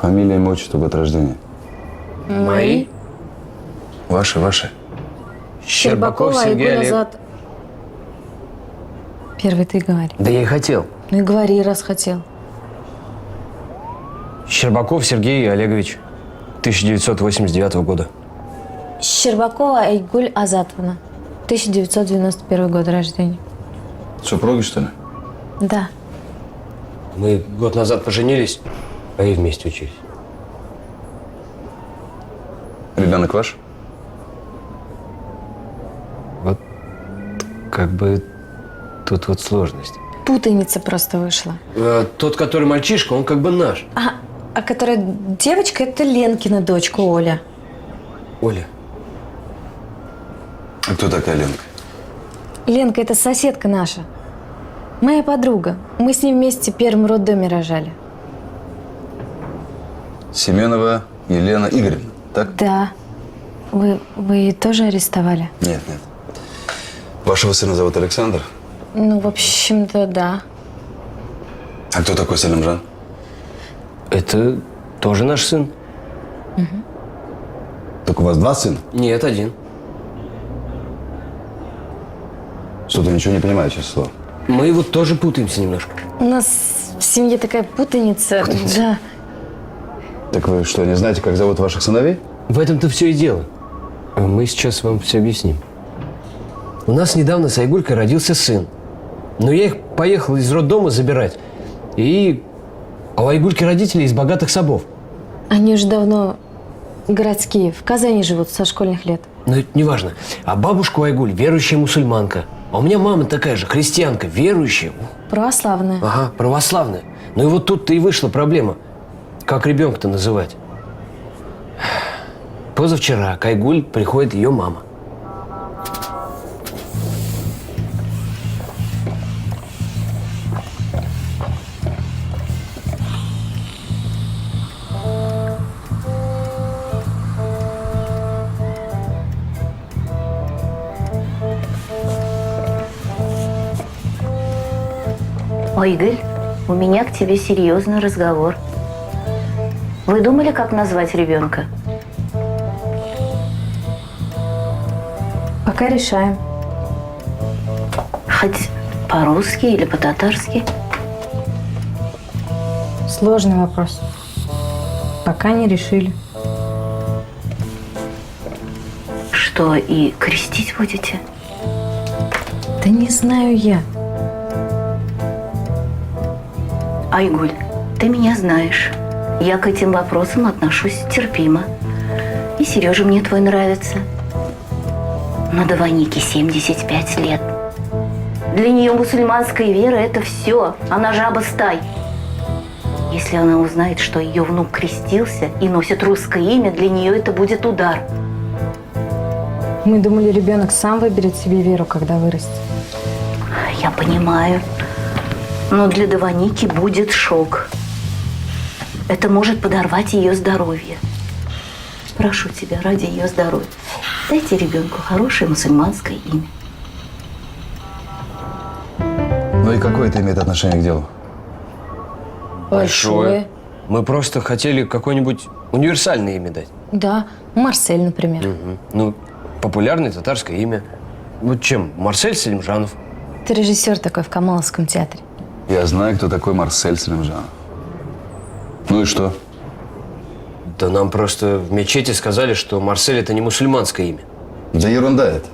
Фамилия, имя, отчество, год рождения. Мои? Ваши. Щербакова Сергей Айгуль Олег. Азат. Первый ты говори. Да я и хотел. Ну и говори, раз хотел. Щербаков Сергей Олегович, 1989 года. Щербакова Айгуль Азатовна. 1991 год рождения. Супруги, что ли? Да. Мы год назад поженились, а и вместе учились. Ребенок ваш? Вот как бы тут вот сложность. Путаница просто вышла. Тот, который мальчишка, он как бы наш. А которая девочка, это Ленкина дочка Оля. Оля. А кто такая Ленка? Ленка – это соседка наша. Моя подруга. Мы с ней вместе в первом роддоме рожали. Семенова Елена Игоревна, так? Да. Вы ее тоже арестовали? Нет. Вашего сына зовут Александр? Ну, в общем-то, да. А кто такой Салимжан? Это тоже наш сын? Так у вас два сына? Нет, один. Что-то ничего не понимаю, честное слово. Мы вот тоже путаемся немножко. У нас в семье такая путаница. Да. Так вы что, не знаете, как зовут ваших сыновей? В этом-то все и дело. Мы сейчас вам все объясним. У нас недавно с Айгулькой родился сын. Но я их поехал из роддома забирать. А у Айгульки родители из богатых собов. Они уже давно городские, в Казани живут со школьных лет. Но это не важно. А бабушка у Айгуль верующая мусульманка. А у меня мама такая же, христианка, верующая. Православная. Ага, православная. Ну и вот тут-то и вышла проблема. Как ребенка-то называть? Позавчера к Айгуль приходит ее мама. Ой, Игорь, у меня к тебе серьезный разговор. Вы думали, как назвать ребенка? Пока решаем. Хоть по-русски или по-татарски? Сложный вопрос. Пока не решили. Что, и крестить будете? Да не знаю я. Айгуль, ты меня знаешь. Я к этим вопросам отношусь терпимо. И Сережа мне твой нравится. Но Даванике 75 лет. Для нее мусульманская вера – это все. Она жаба-стай. Если она узнает, что ее внук крестился и носит русское имя, для нее это будет удар. Мы думали, ребенок сам выберет себе веру, когда вырастет. Я понимаю. Но для Даваники будет шок. Это может подорвать ее здоровье. Прошу тебя, ради ее здоровья, дайте ребенку хорошее мусульманское имя. Ну и какое это имеет отношение к делу? Большое. Мы просто хотели какое-нибудь универсальное имя дать. Да, Марсель, например. Ну, популярное татарское имя. Вот чем? Марсель Салимжанов. Ты режиссер такой в Камаловском театре. Я знаю, кто такой Марсель Салимжанов. Ну и что? Да нам просто в мечети сказали, что Марсель – это не мусульманское имя. Да ерунда это.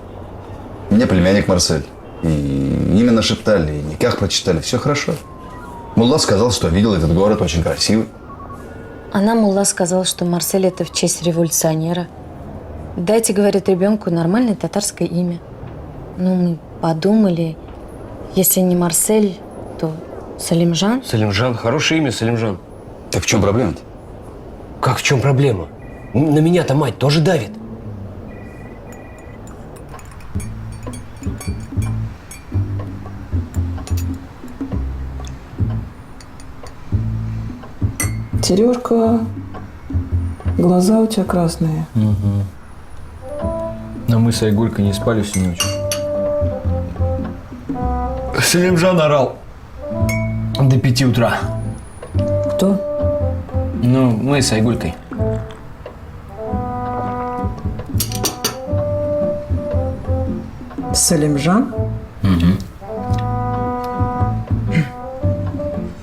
Мне племянник Марсель. И имя нашептали, и никах прочитали. Все хорошо. Мулла сказал, что видел этот город очень красивый. А нам Мулла сказал, что Марсель – это в честь революционера. Дайте, говорит, ребенку нормальное татарское имя. Ну, мы подумали, если не Марсель, то Салимжан. Салимжан – хорошее имя, Салимжан. Так в чем проблема-то? Как в чем проблема? На меня-то мать тоже давит. Сережка, глаза у тебя красные. Но мы с Айгулькой не спали всю ночь. Салимжан орал до 5 утра. Кто? Ну, мы с Айгулькой. Салимжан?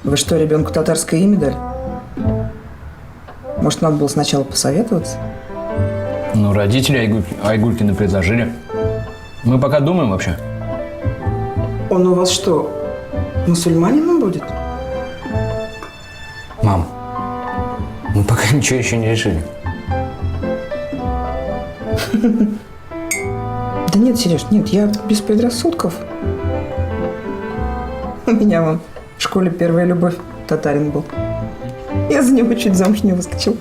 Вы что, ребенку татарское имя дали? Может, надо было сначала посоветоваться? Ну, родители Айгулькины предложили. Мы пока думаем вообще. Он у вас что, мусульманином будет? Мам, мы пока ничего еще не решили. Да нет, Сереж, нет, я без предрассудков. У меня вон в школе первая любовь татарин был. Я за него чуть замуж не выскочил.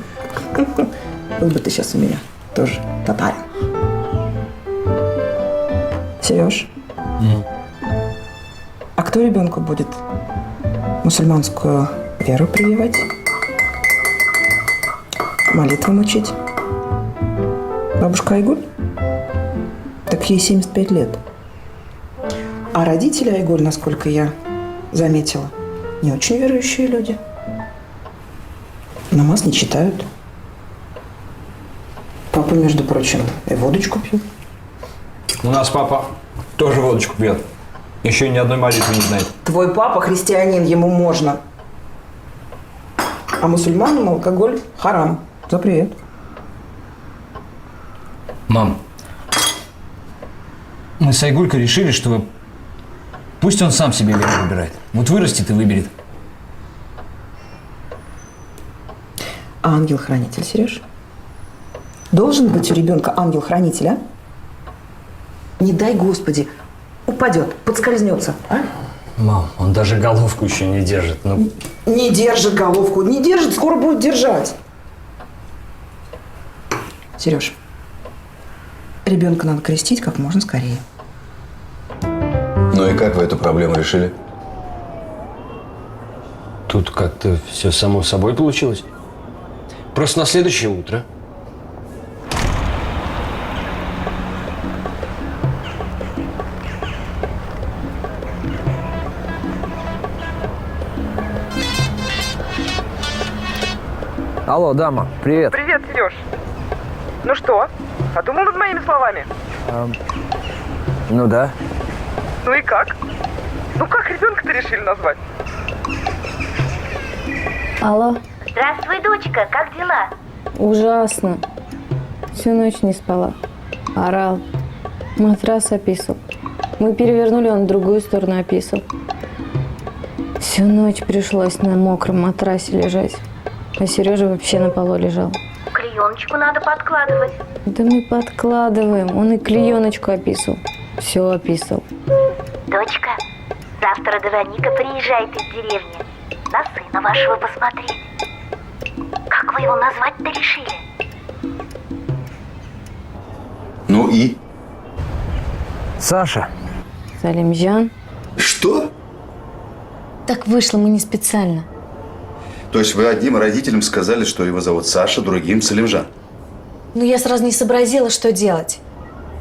Был бы ты сейчас у меня тоже татарин. Сереж, а кто ребенку будет мусульманскую веру прививать? Молитвам учить? Бабушка Айгуль? Так ей 75 лет. А родители Айгуль, насколько я заметила, не очень верующие люди. Намаз не читают. Папа, между прочим, и водочку пьет. У нас папа тоже водочку пьет. Еще ни одной молитвы не знает. Твой папа христианин, ему можно. А мусульманам алкоголь харам. Запрет. Мам, мы с Айгулькой решили, что пусть он сам себе веру выбирает. Вот вырастет и выберет. А ангел-хранитель, Сереж? Должен быть у ребенка ангел-хранитель, а? Не дай Господи, упадет, подскользнется, а? Мам, он даже головку еще не держит. Ну, Не держит головку, не держит, скоро будет держать. Сереж, ребенка надо крестить как можно скорее. Ну и как вы эту проблему решили? тут как-то все само собой получилось. Просто на следующее утро Алло, дама, привет. Привет, Сереж. Ну что, подумал над моими словами? Ну да. Ну и как? Ну как ребенка-то решили назвать? Алло, Здравствуй, дочка, как дела? ужасно. Всю ночь не спала. Орал. Матрас описал. Мы перевернули, он в другую сторону описал. Всю ночь пришлось на мокром матрасе лежать. А Сережа вообще на полу лежал. Клееночку надо подкладывать. Да мы подкладываем. Он и клееночку описал. Все описал. Дочка, завтра Вероника приезжает из деревни. На сына вашего посмотреть. Как вы его назвать-то решили? Ну и? Саша. Салимжан. Что? Так вышло, мы не специально. То есть вы одним родителям сказали, что его зовут Саша, другим Салимжан? Ну, я сразу не сообразила, что делать.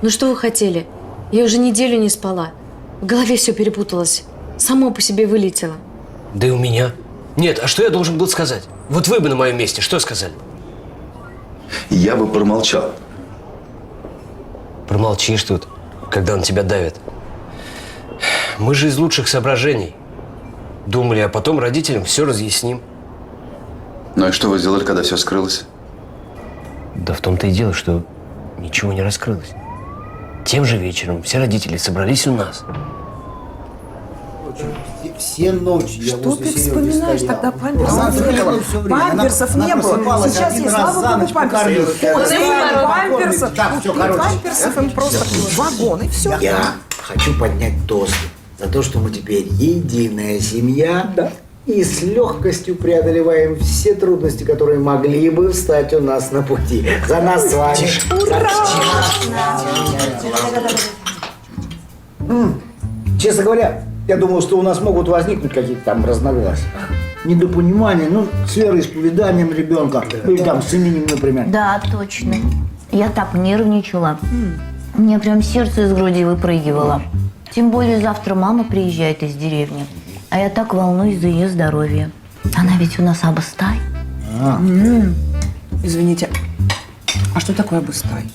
Ну, что вы хотели? Я уже неделю не спала. В голове все перепуталось. Само по себе вылетело. Да и у меня. Нет, а что я должен был сказать? Вот вы бы на моем месте что сказали? Я бы промолчал. Промолчишь тут, когда он тебя давит. Мы же из лучших соображений думали, а потом родителям все разъясним. Ну и что вы сделали, когда все скрылось? Да в том-то и дело, что ничего не раскрылось. Тем же вечером все родители собрались у нас. Все ночи я Что возле ты Сереги вспоминаешь? стоял. Тогда памперсов Она не звонила было. всё время. Памперсов Она не было. просыпалась Сейчас один есть, раз слава за богу, ночь, памперсы. покормить. Памперсов. Так, все, Купи короче. памперсов им просто вагон, и все. Я хочу поднять тост за то, что мы теперь единая семья. Да. И с легкостью преодолеваем все трудности, которые могли бы встать у нас на пути. За нас с вами. Честно говоря, я думал, что у нас могут возникнуть какие-то там разногласия. Недопонимание, ну, с вероисповеданием ребенка. Или там с именем, например. Да, точно. Я так нервничала. У меня прям сердце из груди выпрыгивало. Тем более завтра мама приезжает из деревни. А я так волнуюсь за ее здоровье. Она ведь у нас абыстай. Извините, а что такое абыстай?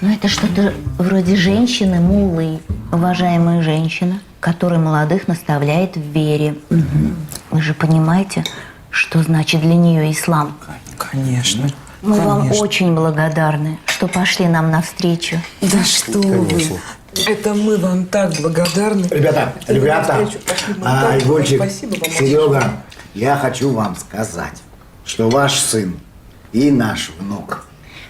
Ну, это что-то вроде женщины муллы, уважаемая женщина, которая молодых наставляет в вере. Вы же понимаете, что значит для нее ислам? Конечно. Мы вам очень благодарны, что пошли нам навстречу. Да что вы. Это мы вам так благодарны. Ребята, Айгульчик, Спасибо вам. Серега, я хочу вам сказать, что ваш сын и наш внук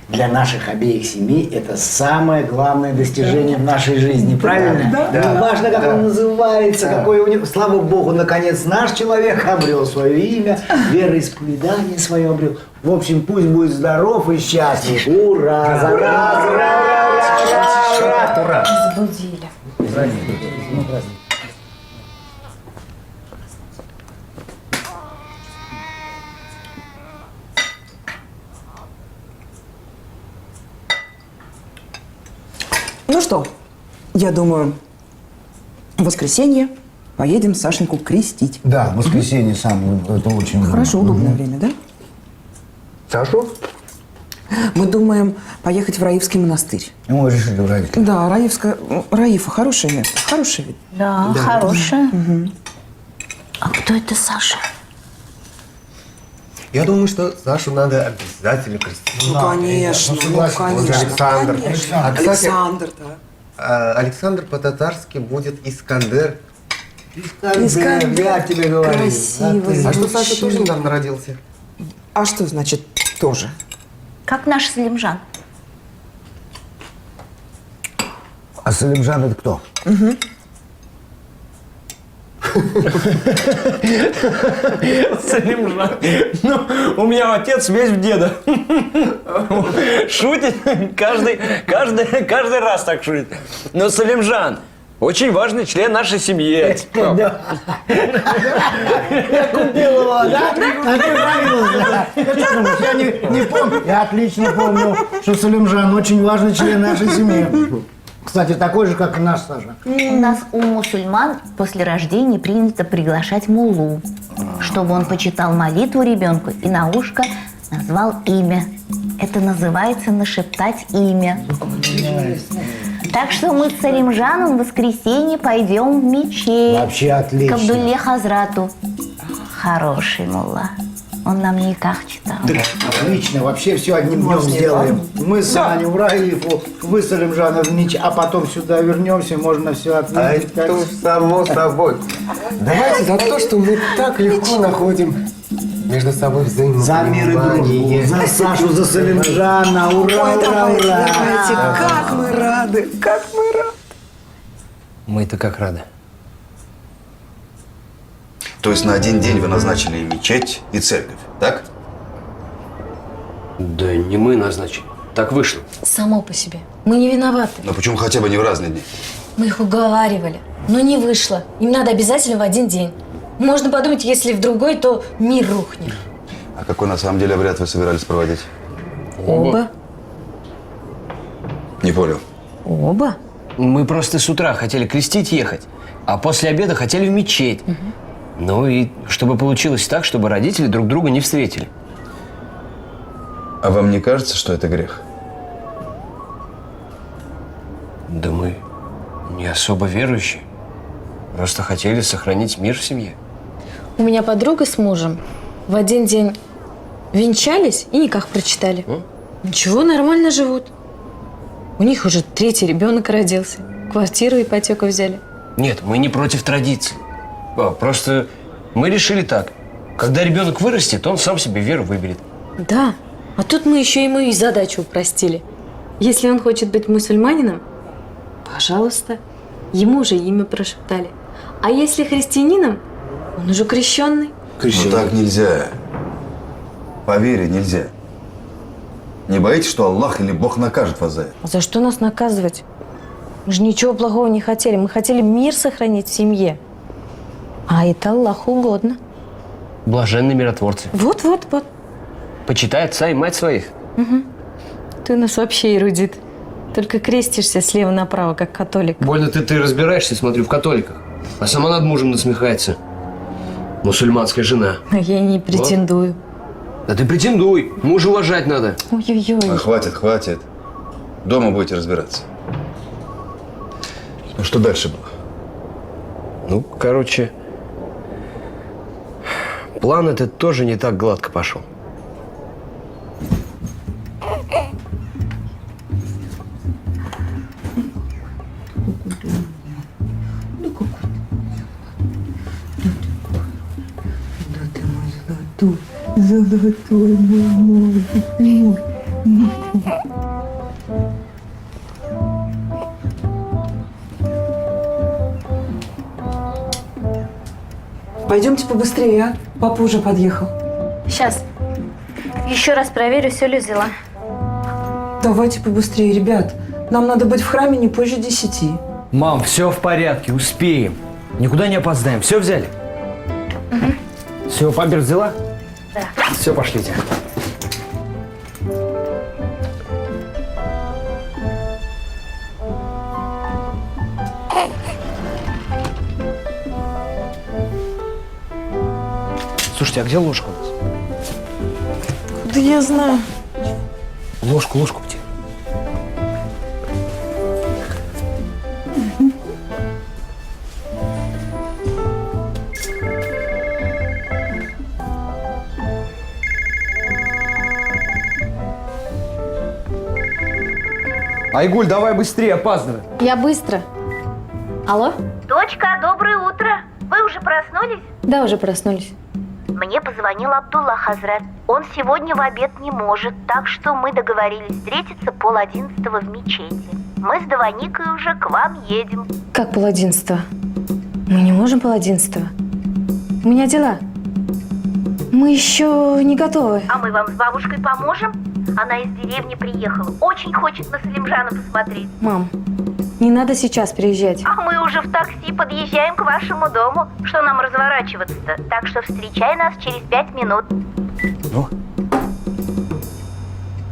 для наших обеих семей это самое главное достижение в нашей жизни, правильно? Да. Не важно, как он называется, какой у него. Слава Богу, наконец наш человек обрел свое имя, вероисповедание свое обрел. В общем, пусть будет здоров и счастлив. Ура! За раз! Ура! Разбудили. Ну что, я думаю, в воскресенье поедем Сашеньку крестить. Да, в воскресенье сам, это очень Хорошо, удобное время, да? Сашу? Мы думаем поехать в Раифский монастырь. Ну, мы решили в Раифе. Да, Раифа хорошее место, хороший вид. Да, хорошая. А кто это Саша? Я думаю, что Сашу надо обязательно крестить. Ну, конечно, Он же Александр. конечно. А, кстати, Александр, да. Александр по-татарски будет Искандер. Искандер, я тебе говорю. Красиво А что звучит. Саша тоже недавно родился? А что значит тоже? Как наш Салимжан. А Салимжан это кто? Салимжан. Ну, у меня отец весь в деда. Шутит каждый раз так шутит. Но Салимжан очень важный член нашей семьи. Я купил его, да? А ты нравился? Что думаешь, я не помню? Я отлично помню, что Салимжан очень важный член нашей семьи. Кстати, такой же, как и наш Саша. У нас у мусульман после рождения принято приглашать муллу, чтобы он почитал молитву ребенку и на ушко назвал имя. Это называется нашептать имя. Так что мы с Салимжаном в воскресенье пойдем в мечеть. Вообще К отлично. Абдулле Хазрату. Хороший мулла. Он нам никак читал. Отлично, вообще все одним днем сделаем. Мы с Аней в Раифу, вы с Салимжаном в Нич, а потом сюда вернемся, можно все отметить. Это уж само собой. Давайте за то, что мы так легко находим между собой За мир и дружбу, взаимопонимание. за Сашу, за Салимжана, ура, ура, ура! Как мы рады, как мы рады. Мы-то как рады. То есть на один день вы назначили и мечеть, и церковь, так? Да не мы назначили. Так вышло. Само по себе. Мы не виноваты. Но почему хотя бы не в разные дни? Мы их уговаривали. Но не вышло. Им надо обязательно в один день. Можно подумать, если в другой, то мир рухнет. А какой на самом деле обряд вы собирались проводить? Оба. Не понял. Оба? Мы просто с утра хотели крестить ехать, а после обеда хотели в мечеть. Ну и чтобы получилось так, чтобы родители друг друга не встретили. А вам не кажется, что это грех? Да мы не особо верующие. Просто хотели сохранить мир в семье. У меня подруга с мужем в один день венчались и никак прочитали. Ничего, нормально живут. У них уже 3-й ребенок родился. Квартиру, ипотеку взяли. Нет, мы не против традиций. Просто мы решили так. Когда ребенок вырастет, он сам себе веру выберет. Да, а тут мы еще ему и задачу упростили. Если он хочет быть мусульманином, пожалуйста, ему уже имя прошептали. А если христианином, он уже крещенный. Ну так нельзя. По вере нельзя. Не боитесь, что Аллах или Бог накажет вас за это? А за что нас наказывать? Мы же ничего плохого не хотели. Мы хотели мир сохранить в семье. А это Аллаху угодно. Блаженные миротворцы. Вот. Почитай отца и мать своих. Ты у нас вообще эрудит. Только крестишься слева направо, как католик. Больно ты разбираешься, смотрю, в католиках. А сама над мужем насмехается. Мусульманская жена. А я не претендую. Да ты претендуй, мужа уважать надо. Ой-ой-ой. Хватит, хватит. Дома будете разбираться. Ну, что дальше было? Ну, короче, план этот тоже не так гладко пошел. Золотой мой. Пойдемте побыстрее, а? Папа уже подъехал. Сейчас. Еще раз проверю, все ли взяла. Давайте побыстрее, ребят. Нам надо быть в храме не позже 10. Мам, все в порядке, успеем. Никуда не опоздаем. Все взяли? Угу. Все, памперс взяла? Да. Все, пошлите. Слушайте, а где ложка у нас? Да я знаю. Ложку где? Айгуль, давай быстрее, опаздывай. Я быстро. Алло? Дочка, доброе утро. Вы уже проснулись? Да, уже проснулись. Мне позвонил Абдулла Хазрат. Он сегодня в обед не может, так что мы договорились встретиться 10:30 в мечети. Мы с Даваникой уже к вам едем. Как 10:30? Мы не можем 10:30. У меня дела. Мы еще не готовы. А мы вам с бабушкой поможем? Она из деревни приехала. Очень хочет на Салимжана посмотреть. Мам, не надо сейчас приезжать. А мы уже в такси подъезжаем к вашему дому. Что нам разворачиваться-то? Так что встречай нас через 5 минут. Ну?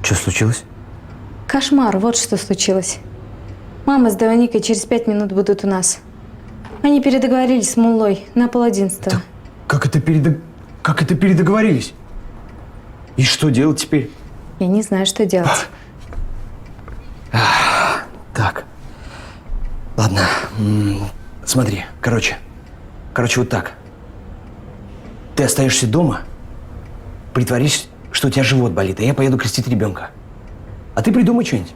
Что случилось? Кошмар, вот что случилось. Мама с Даваникой через 5 минут будут у нас. Они передоговорились с Муллой на 10:30. Так, как это передоговорились? И что делать теперь? Я не знаю, что делать. Так. Ладно. Смотри, короче, вот так. Ты остаешься дома, притворись, что у тебя живот болит, а я поеду крестить ребенка. А ты придумай что-нибудь.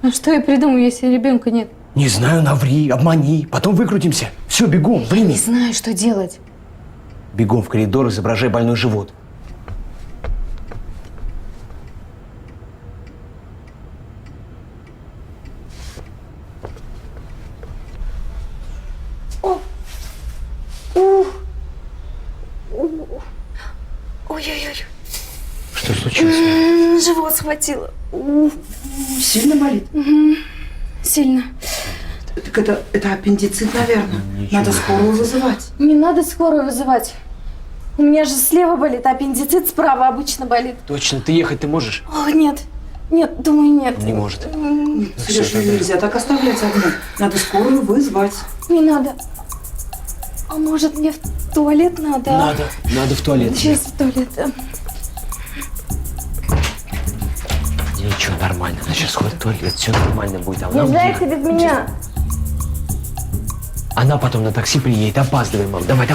А что я придумаю, если ребенка нет? Не знаю, наври, обмани, потом выкрутимся. Все, бегом, время. Не знаю, что делать. Бегом в коридор, изображай больной живот. Ой-ой-ой. Что случилось? Живот схватило. Сильно болит? Сильно. Так это аппендицит, наверное. Надо скорую вызывать. Не надо скорую вызывать. У меня же слева болит, а аппендицит справа обычно болит. Точно, ты ехать не можешь? О, нет. Нет, думаю, нет. Не может. Сереж, нельзя так оставлять одну. Надо скорую вызвать. Не надо. А может, мне в туалет надо? Надо в туалет. Сейчас в туалет. Ничего, нормально. Она сейчас ходит в туалет, все нормально будет. А нам Езжайте без меня. Она потом на такси приедет, опаздывай, мам. Давай.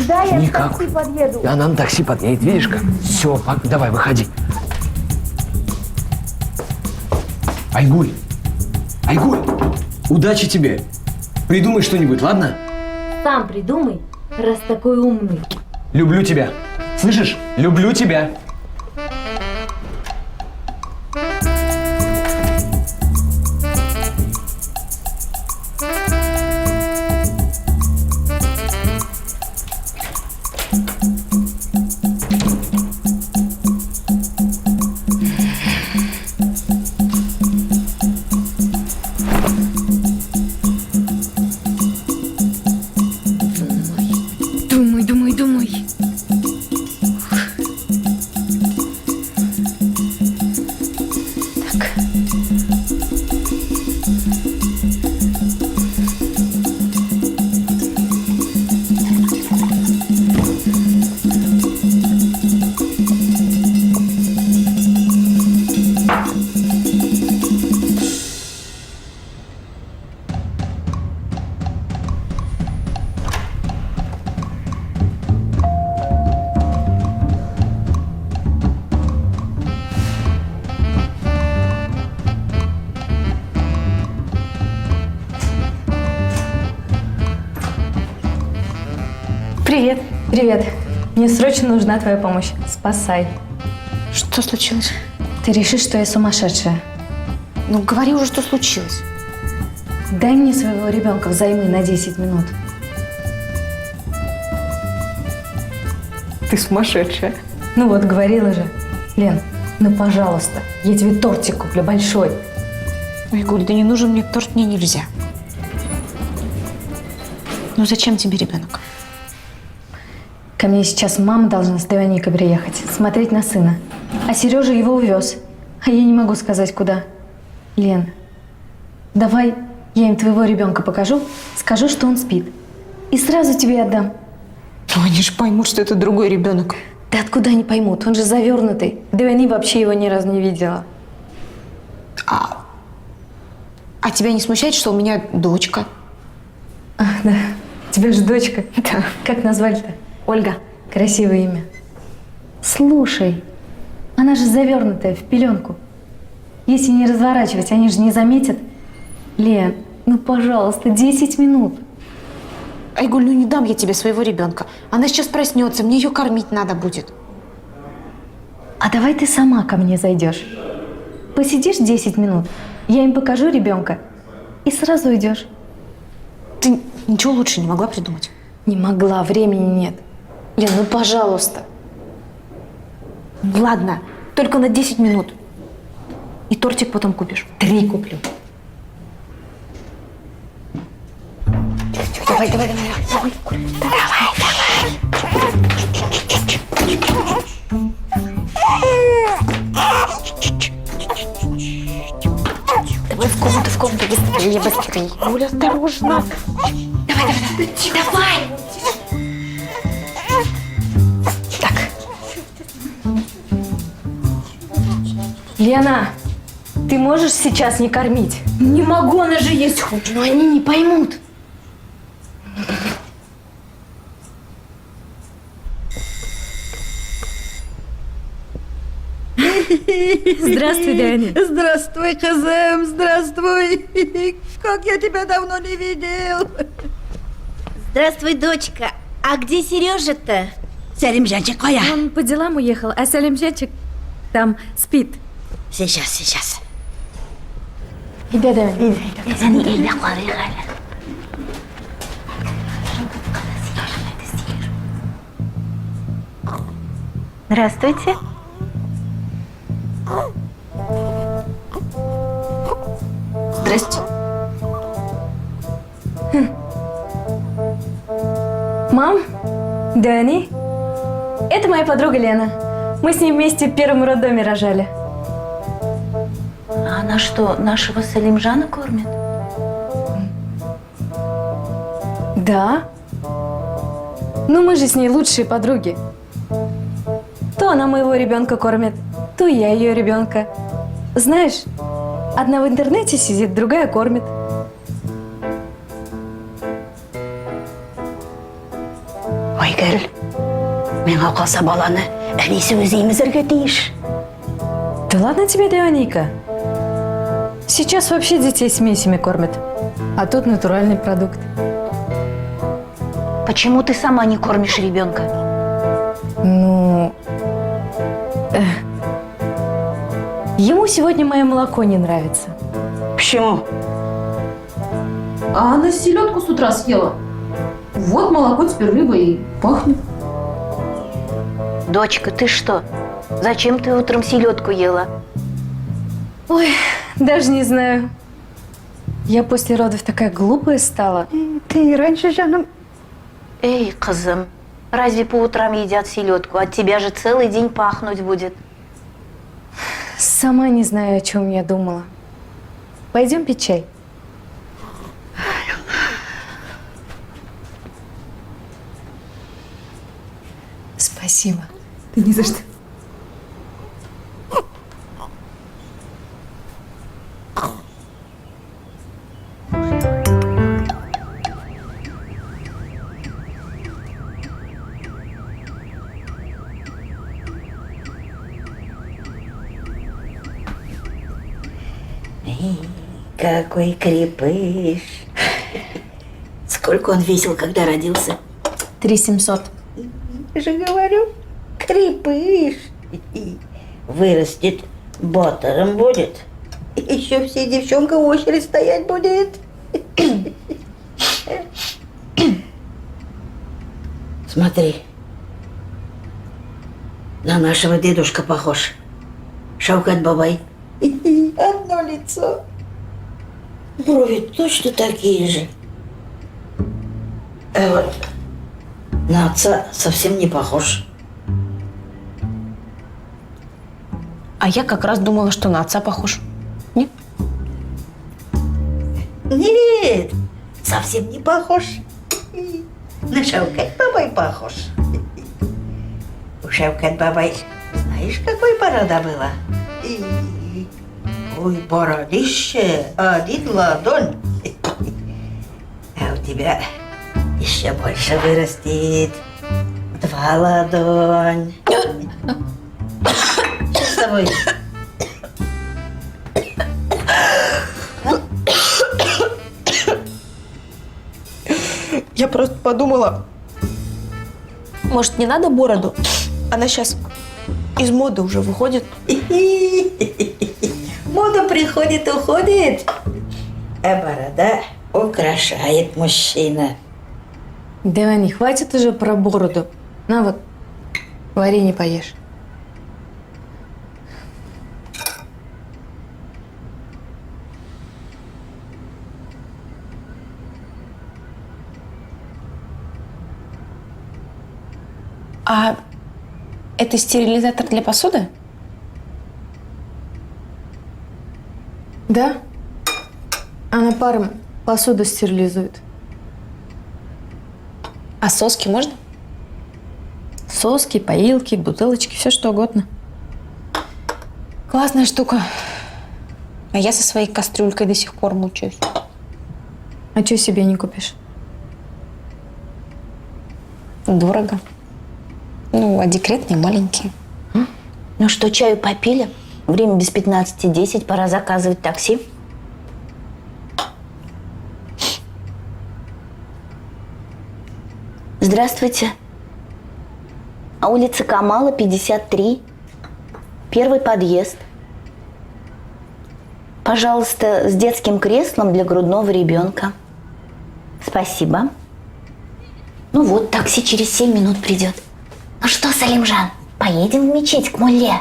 Да, я Никак. в такси подъеду. Она на такси подъедет, видишь как? Все, давай, выходи. Айгуль, удачи тебе. Придумай что-нибудь, ладно? Сам придумай, раз такой умный. Люблю тебя. Слышишь? Люблю тебя. Думай. Привет. Мне срочно нужна твоя помощь. Спасай. Что случилось? Ты решишь, что я сумасшедшая. Ну, говори уже, что случилось. Дай мне своего ребенка взаймы на 10 минут. Ты сумасшедшая. Ну вот, говорила же. Лен, ну пожалуйста, я тебе тортик куплю большой. Ой, Гуль, да не нужен мне торт, мне нельзя. Ну зачем тебе ребенок? Ко мне сейчас мама должна с Вероникой приехать, смотреть на сына. А Сережа его увез. А я не могу сказать, куда. Лен, давай я им твоего ребенка покажу, скажу, что он спит. И сразу тебе отдам. Ну они же поймут, что это другой ребенок. Да откуда они поймут? Он же завернутый. Да и они вообще его ни разу не видела. А тебя не смущает, что у меня дочка? А, да. У тебя же дочка. Да. Как назвали-то? Ольга. Красивое имя. Слушай, она же завернутая в пеленку. Если не разворачивать, они же не заметят. Лен, ну пожалуйста, 10 минут. Айгуль, ну не дам я тебе своего ребенка. Она сейчас проснется, мне ее кормить надо будет. А давай ты сама ко мне зайдешь. Посидишь 10 минут, я им покажу ребенка и сразу уйдешь. Ты ничего лучше не могла придумать? Не могла, времени нет. Лен, ну пожалуйста. Ладно, только на 10 минут. И тортик потом купишь. 3 куплю. Давай. Давай в комнату, быстрее. Гуля, осторожно. Давай. Так. Лена, ты можешь сейчас не кормить? Не могу, она же есть хочет. Но они не поймут. Здравствуй, Даня. Здравствуй, Хазем, здравствуй. Как я тебя давно не видел. Здравствуй, дочка. А где Сережа-то? Салимжанчик, коя? Он по делам уехал, а Салимжанчик там спит. Сейчас. Иди, Даня. Здравствуйте. Здрасте. Мам, Дани, это моя подруга Лена. Мы с ней вместе в первом роддоме рожали. А она что, нашего Салимжана кормит? Да. Ну, мы же с ней лучшие подруги. То она моего ребенка кормит, то я ее ребенка. Знаешь, одна в интернете сидит, другая кормит. Айгүл, миңа калса баланы әнисе өзейміз іргетейш. Да ладно тебе, Вероника. Сейчас вообще детей смесями кормят. А тут натуральный продукт. Почему ты сама не кормишь ребенка? Ну... Ему сегодня мое молоко не нравится. Почему? А она селедку с утра съела. Вот молоко теперь рыба и пахнет. Дочка, ты что? Зачем ты утром селедку ела? Ой, даже не знаю. Я после родов такая глупая стала. Ты раньше, Жаном... Эй, кызым, разве по утрам едят селедку? От тебя же целый день пахнуть будет. Сама не знаю, о чем я думала. Пойдем пить чай. Спасибо. Ты ни за что. Какой крепыш. Сколько он весил, когда родился? 3700. Я же говорю, крепыш. Вырастет, батером будет. Еще все девчонка в очередь стоять будет. Смотри. На нашего дедушка похож. Шавкат Бабай. Одно лицо. Брови точно такие же. А вот на отца совсем не похож. А я как раз думала, что на отца похож. Нет? Нет, совсем не похож. На Шавкат Бабай похож. У Шавкат Бабай знаешь, какой борода была? Ой, бородище, один ладонь. А у тебя еще больше вырастет. 2 ладонь. Что с тобой? Я просто подумала, может, не надо бороду? Она сейчас из моды уже выходит. Мода приходит, уходит. А борода украшает мужчина. Да не хватит уже про бороду. На вот, варенье поешь. А это стерилизатор для посуды? Да? Она паром посуду стерилизует. А соски можно? Соски, поилки, бутылочки, все что угодно. Классная штука. А я со своей кастрюлькой до сих пор мучаюсь. А что себе не купишь? Дорого. Ну, а декретные маленькие. Ну что, чаю попили? Время без 15:10, пора заказывать такси. Здравствуйте. А улица Камала, 53. 1-й подъезд. Пожалуйста, с детским креслом для грудного ребенка. Спасибо. Ну вот, такси через 7 минут придет. Ну что, Салимжан, поедем в мечеть к мулле?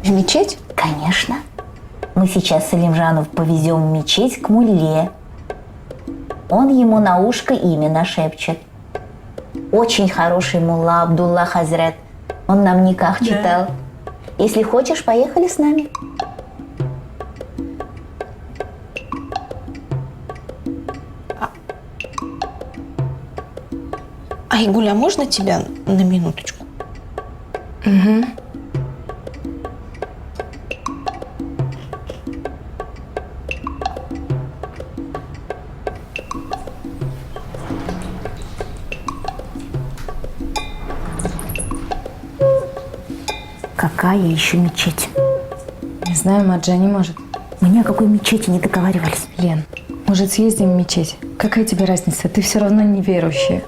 В мечеть? Конечно. Мы сейчас Салимжанов повезем в мечеть к мулле. Он ему на ушко имя нашепчет. Очень хороший мулла Абдулла Хазрет. Он нам никах читал. Если хочешь, поехали с нами. Айгуль, а можно тебя на минуточку? Угу. Какая еще мечеть? Не знаю, Маджа не может. Мы ни о какой мечети не договаривались. Лен, может, съездим в мечеть? Какая тебе разница? Ты все равно неверующая.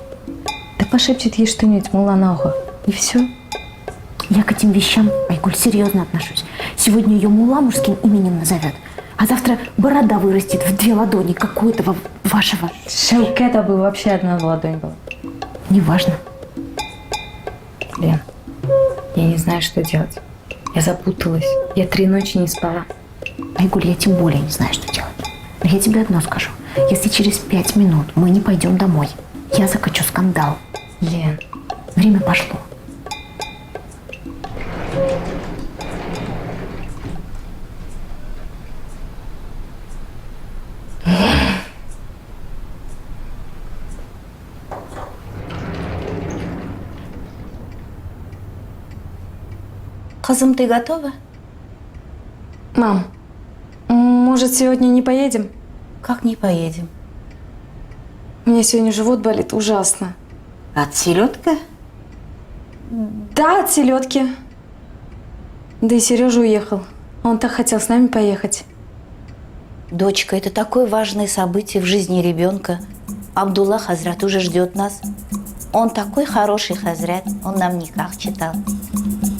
Да пошепчет ей что-нибудь мулла на ухо. И все. Я к этим вещам, Айгуль, серьезно отношусь. Сегодня ее мулла мужским именем назовет, а завтра борода вырастет в 2 ладони, как у этого вашего. Шавкета бы вообще одна ладонь была. Неважно. Лен, я не знаю, что делать. Я запуталась. Я 3 ночи не спала. Айгуль, я тем более не знаю, что делать. Но я тебе одно скажу. Если через 5 минут мы не пойдем домой, я закачу скандал. Лен. Время пошло. Кызым, ты готова? Мам, может, сегодня не поедем? Как не поедем? У меня сегодня живот болит ужасно. От селедка? Да, от селедки. Да и Сережа уехал. Он так хотел с нами поехать. Дочка, это такое важное событие в жизни ребенка. Абдулла Хазрат уже ждет нас. Он такой хороший Хазрат, он нам никак читал.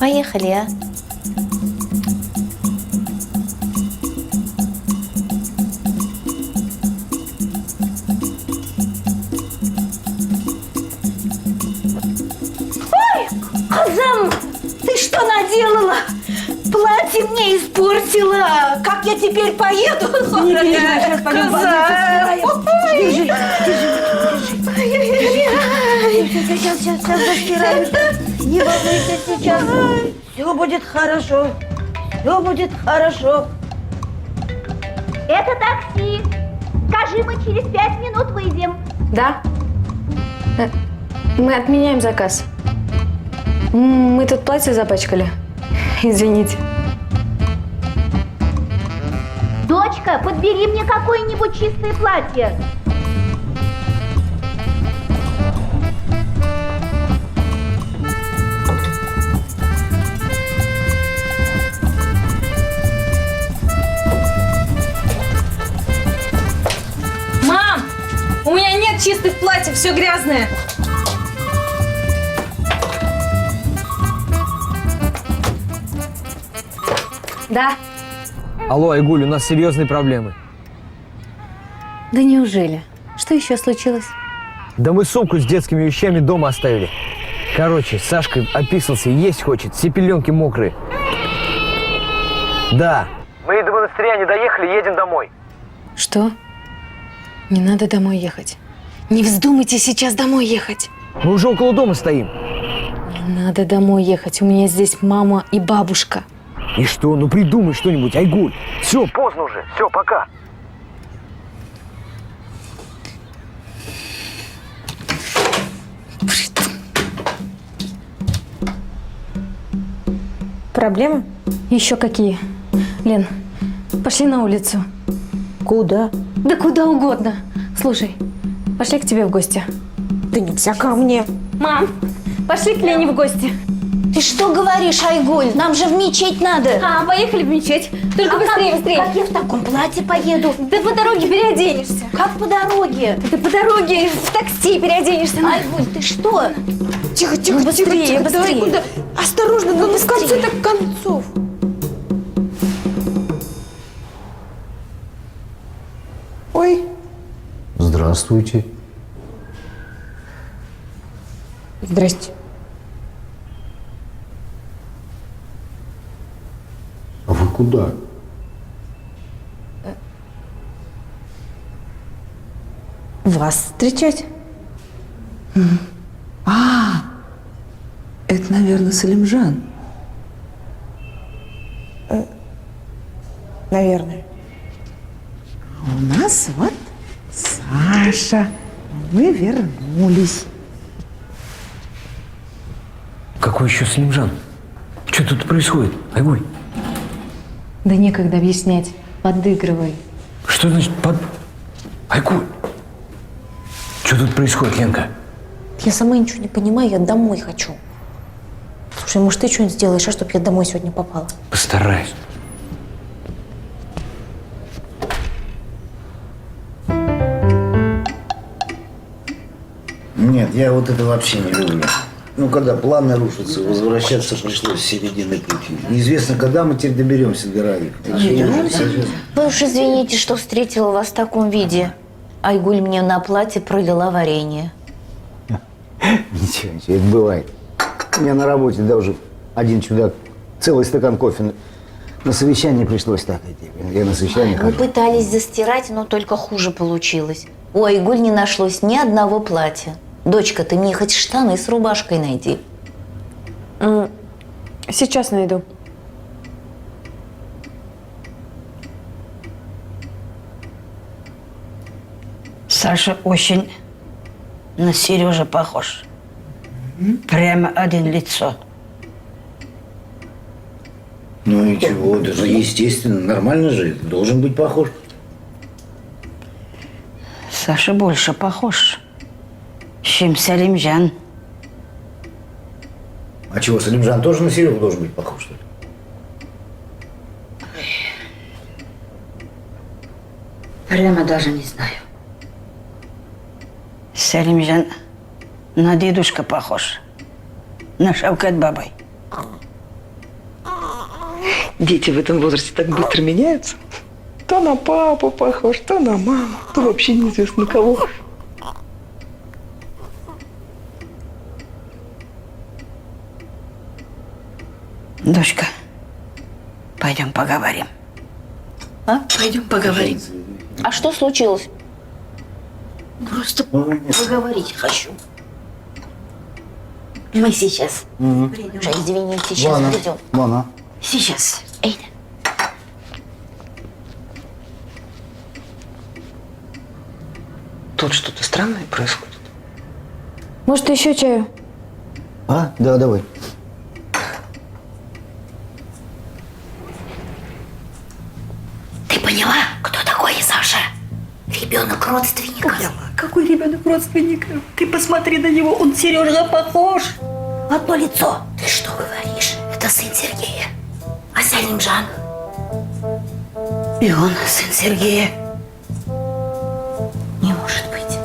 Поехали, а? Ой, Азам, ты что наделала? Платье мне испортила. Как я теперь поеду? Не переживай, сейчас пойдем в больницу. Держи, держи. Сейчас застираем. Не волнуйся сейчас. Все будет хорошо. Все будет хорошо. Это такси. Скажи, мы через 5 минут выйдем. Да? Мы отменяем заказ. Мы тут платье запачкали. Извините. Дочка, подбери мне какое-нибудь чистое платье. Мам! У меня нет чистых платьев, все грязное. Да? Алло, Айгуль, у нас серьезные проблемы. Да неужели? Что еще случилось? Да мы сумку с детскими вещами дома оставили. Короче, Сашка описался, есть хочет, все пеленки мокрые. Да. Мы до монастыря не доехали, едем домой. Что? Не надо домой ехать. Не вздумайте сейчас домой ехать. Мы уже около дома стоим. Не надо домой ехать. У меня здесь мама и бабушка. И что? Ну придумай что-нибудь, Айгуль. Все, поздно уже. Все, пока. Проблемы? Еще какие? Лен, пошли на улицу. Куда? Да куда угодно. Слушай, пошли к тебе в гости. Да нельзя ко мне. Мам, пошли к Лене в гости. Ты что говоришь, Айгуль? Нам же в мечеть надо. А, поехали в мечеть. Только быстрее, быстрее. Как я в таком платье поеду? Да по дороге переоденешься. Как по дороге? Да по дороге в такси переоденешься. Айгуль, ты что? Тихо, тихо, Ну, быстрее, тихо, тихо. быстрее. Давай, куда? Осторожно, ну не с конца, так концов. Ой, Здравствуйте. здрасте. А вы куда? Вас встречать? Это, наверное, Салимжан. Наверное. У нас вот Саша. Мы вернулись. Какой еще Салимжан? Что тут происходит, Айгуль? Да некогда объяснять. Подыгрывай. Что значит Айгуль? Что тут происходит, Ленка? Я сама ничего не понимаю, я домой хочу. Слушай, может, ты что-нибудь сделаешь, а чтобы я домой сегодня попала? Постараюсь. Нет, я вот это вообще не люблю. Ну, когда планы рушатся, возвращаться пришлось с середины пути. Неизвестно, когда мы теперь доберемся до Раи. Вы уж извините, что встретила вас в таком виде. Айгуль мне на платье пролила варенье. Ничего, это бывает. У меня на работе, да, уже один чудак целый стакан кофе на совещание пришлось так идти. Я на совещание Мы хожу. пытались застирать, но только хуже получилось. У Айгуль не нашлось ни одного платья. Дочка, ты мне хоть штаны с рубашкой найди. Сейчас найду. Саша очень на Сережу похож. Прямо один лицо. Ну ничего, это же естественно, нормально же, должен быть похож. Саша больше похож, чем Салимжан. А чего, Салимжан тоже на Серегу должен быть похож, что ли? Прямо даже не знаю. Сәлимжан на дедушка похож. На Шавкат бабай. Дети в этом возрасте так быстро меняются. То на папу похож, то на маму, то вообще неизвестно кого. Дочка, пойдем поговорим. А? Пойдем поговорим. А что случилось? Просто поговорить хочу. Мы сейчас придем. Уже извините, сейчас придем. Ладно. Сейчас. Эй, Тут что-то странное происходит. Может, еще чаю? А? Да, давай. ты поняла, кто такой Саша? Ребенок родственника. Какой ребенок родственника? Ты посмотри на него, он Сережа похож. Одно лицо. Ты что говоришь? Это сын Сергея. А Сәлимжан? И он сын Сергея. Не может быть.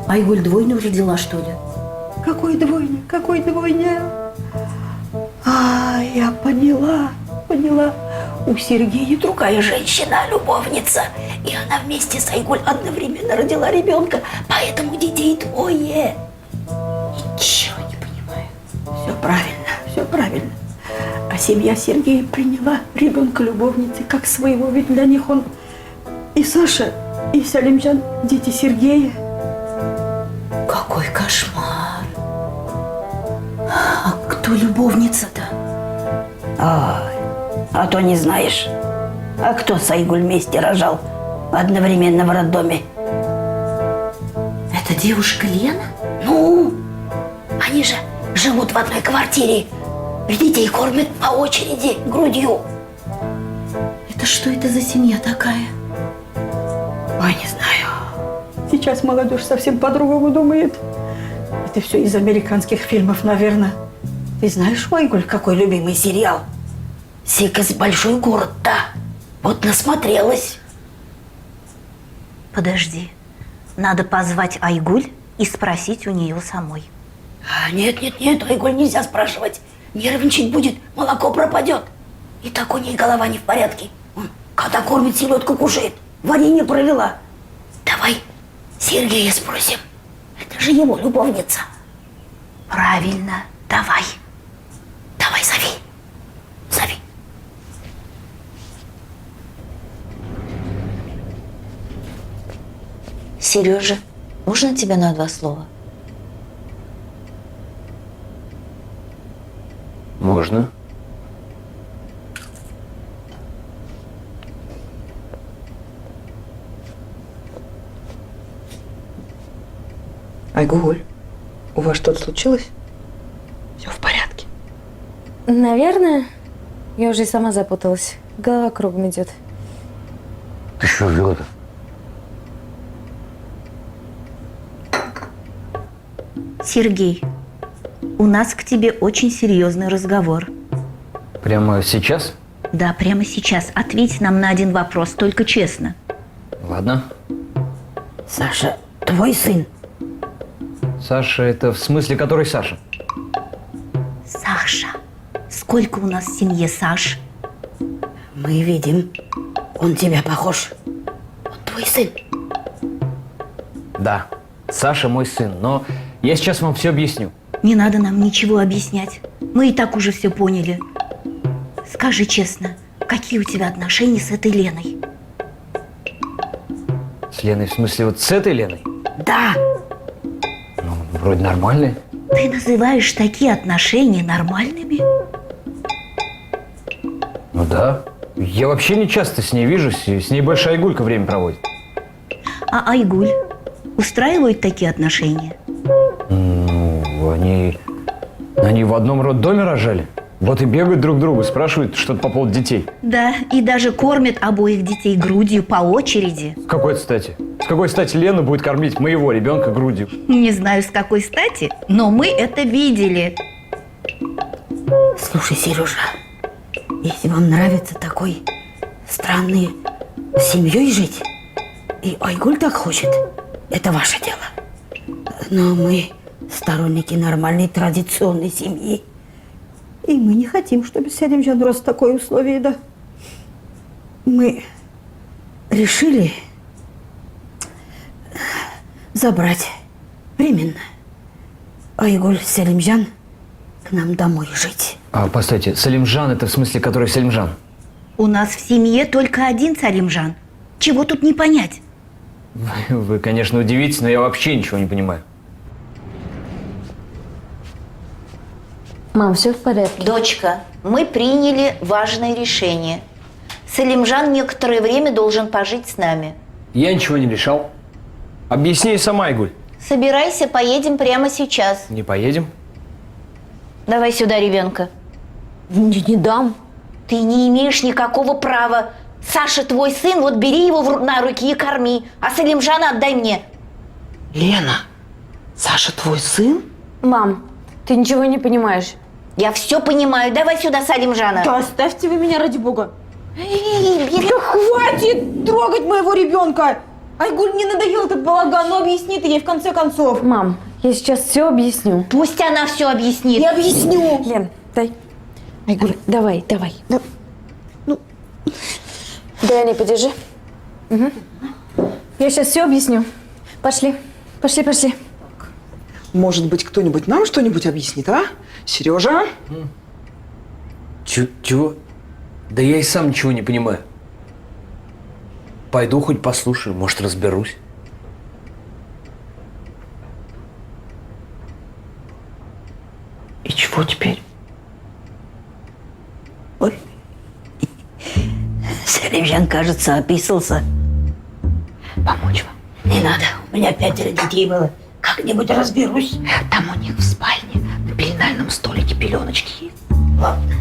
Айгуль двойню родила, что ли? Какой двойня? Какой двойня? А, я поняла. У Сергея другая женщина, любовница. И она вместе с Айгуль одновременно родила ребенка, поэтому детей двое. Ничего не понимаю. Все правильно. А семья Сергея приняла ребенка любовницы как своего, ведь для них он и Саша, и Сәлимжан дети Сергея. Какой кошмар. А кто любовница-то? А то не знаешь. А кто с Айгуль вместе рожал одновременно в роддоме? Это девушка Лена? Ну, они же живут в одной квартире. Детей кормят по очереди грудью. Это что это за семья такая? Ой, не знаю. Сейчас молодежь совсем по-другому думает. Это все из американских фильмов, наверное. Ты знаешь, Айгуль, какой любимый сериал? Сикас большой город, да. Вот насмотрелась. Подожди. Надо позвать Айгуль и спросить у нее самой. Нет, Айгуль нельзя спрашивать. Нервничать будет, молоко пропадет. И так у ней голова не в порядке. Когда кормит, селедку кушает. Варенье провела. Давай Сергея спросим. Это же его любовница. Правильно. Давай, зови. Сережа, можно тебя на 2 слова? Можно. Айгуль, у вас что-то случилось? Все в порядке? Наверное. Я уже и сама запуталась. Голова кругом идет. Ты что, Вилка? Сергей, у нас к тебе очень серьезный разговор. Прямо сейчас? Да, прямо сейчас. Ответь нам на один вопрос, только честно. Ладно. Саша, твой сын? Саша, это в смысле который Саша? Саша. Сколько у нас в семье Саш? Мы видим. Он тебя похож. Он твой сын. Да, Саша мой сын, но я сейчас вам все объясню. Не надо нам ничего объяснять. Мы и так уже все поняли. Скажи честно, какие у тебя отношения с этой Леной? С Леной, в смысле, вот с этой Леной? Да. Ну, вроде нормальные. Ты называешь такие отношения нормальными? Ну да. Я вообще не часто с ней вижусь, и с ней больше Айгулька время проводит. А Айгуль устраивают такие отношения? Ну, они в одном роддоме рожали. Вот и бегают друг к другу, спрашивают что-то по поводу детей. Да, и даже кормят обоих детей грудью по очереди. С какой стати? С какой стати Лена будет кормить моего ребенка грудью? Не знаю, с какой стати, но мы это видели. Слушай, Сережа, если вам нравится такой странной семьей жить, и Айгуль так хочет, это ваше дело. Но мы сторонники нормальной традиционной семьи. И мы не хотим, чтобы Селимжан рос в такое условие, да. Мы решили забрать временно Айгуль Селимжан к нам домой жить. А, постойте, Салимжан, это в смысле, который Салимжан? У нас в семье только один Салимжан. Чего тут не понять? Вы, конечно, удивитесь, но я вообще ничего не понимаю. Мам, все в порядке? Дочка, мы приняли важное решение. Салимжан некоторое время должен пожить с нами. Я ничего не решал. Объясни сама, Айгуль. Собирайся, поедем прямо сейчас. Не поедем? Давай сюда ребенка. Не дам. Ты не имеешь никакого права. Саша твой сын, вот бери его на руки и корми. А Салимжана отдай мне. Лена, Саша твой сын? Мам, ты ничего не понимаешь. Я все понимаю. Давай сюда Салимжана. Да оставьте вы меня ради бога. Бери. Да хватит трогать моего ребенка! Айгуль, мне надоел этот балаган, но объясни ты ей в конце концов. Мам, я сейчас все объясню. Пусть она все объяснит. Я объясню. Лен, дай. Айгуль, давай. Да. Дай, подержи. Угу. Я сейчас все объясню. Пошли. Может быть, кто-нибудь нам что-нибудь объяснит, а? Сережа? Чего? Да я и сам ничего не понимаю. Пойду хоть послушаю, может, разберусь. И чего теперь? Ой, Салимжан, кажется, описался. Помочь вам? Не надо, у меня 5 детей было. Как-нибудь разберусь. Там у них в спальне на пеленальном столике пеленочки есть. Ладно.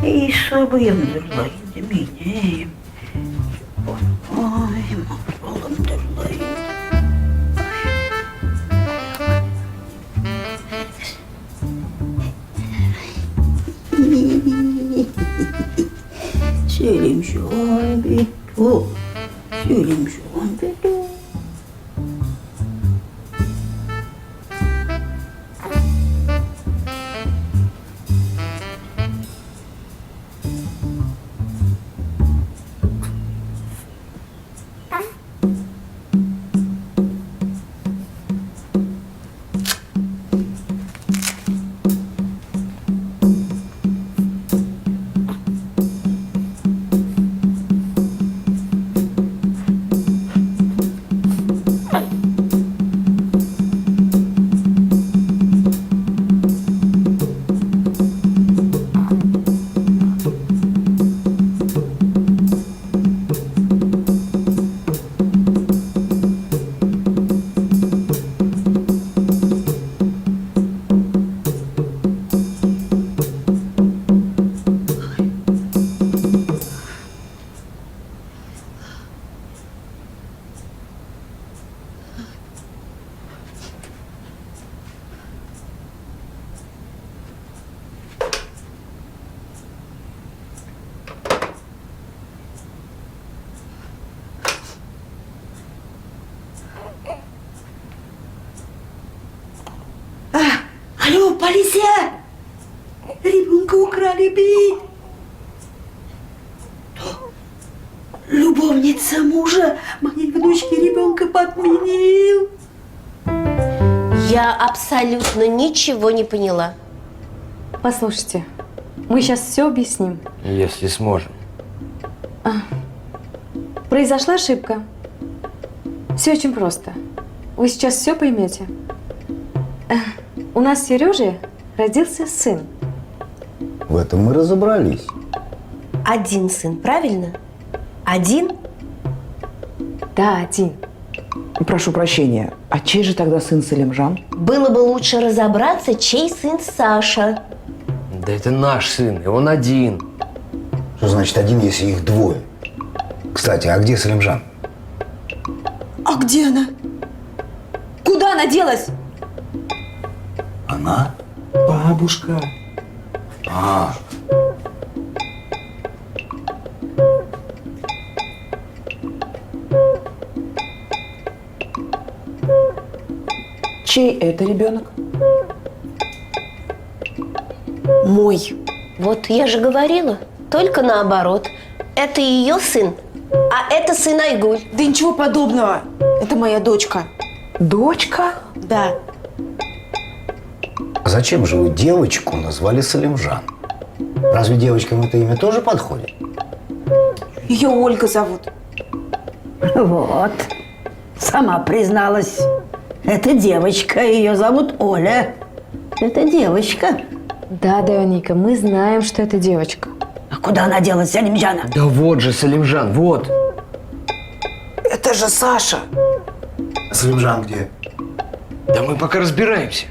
И чтобы я надерла меня. Ой, мама, надерла. Selimjaan betul, Selimjaan betul. Алло, полиция! Ребенка украли, бей! Любовница мужа моей внучки ребенка подменил. Я абсолютно ничего не поняла. Послушайте, мы сейчас все объясним. Если сможем. Произошла ошибка. Все очень просто. Вы сейчас все поймете. У нас с Сережей родился сын. В этом мы разобрались. Один сын, правильно? Один? Да, один. Прошу прощения, а чей же тогда сын Салимжан? Было бы лучше разобраться, чей сын Саша. Да это наш сын, и он один. Что значит один, если их двое? Кстати, а где Салимжан? А где она? Куда она делась? Она? Бабушка, А, Чей это ребенок? Мой. Вот я же говорила, только наоборот. Это ее сын, а это сын Айгуль. Да ничего подобного. Это моя дочка. Дочка? Да. а зачем же вы девочку назвали Салимжан? Разве девочкам это имя тоже подходит? Ее Ольга зовут. Вот. Сама призналась. Это девочка, ее зовут Оля. Это девочка. Да, Вероника, мы знаем, что это девочка. А куда она делась, Салимжана? Да вот же Салимжан, вот. Это же Саша. Салимжан где? Да мы пока разбираемся.